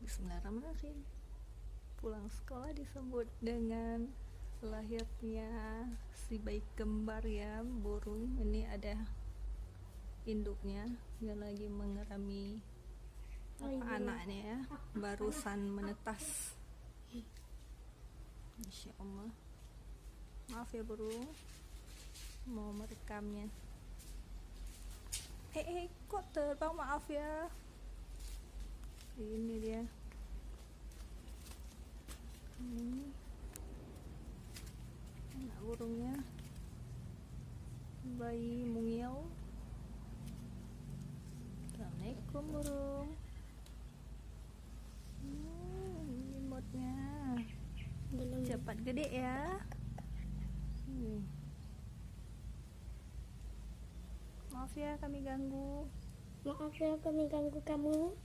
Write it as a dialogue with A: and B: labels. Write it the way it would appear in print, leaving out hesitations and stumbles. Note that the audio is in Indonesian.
A: Bismillahirrahmanirrahim. Pulang sekolah disebut dengan lahirnya si bayi kembar ya, burung. Ini ada induknya yang lagi mengerami anaknya ya, barusan menetas. Masya Allah. Maaf ya burung, mau merekamnya. Kok terbang, maaf ya. Ini dia. Ini anak burungnya, bayi mungil. Assalamualaikum burung. Imutnya cepat gede ya. Maaf ya kami ganggu.
B: Maaf ya kami ganggu kamu.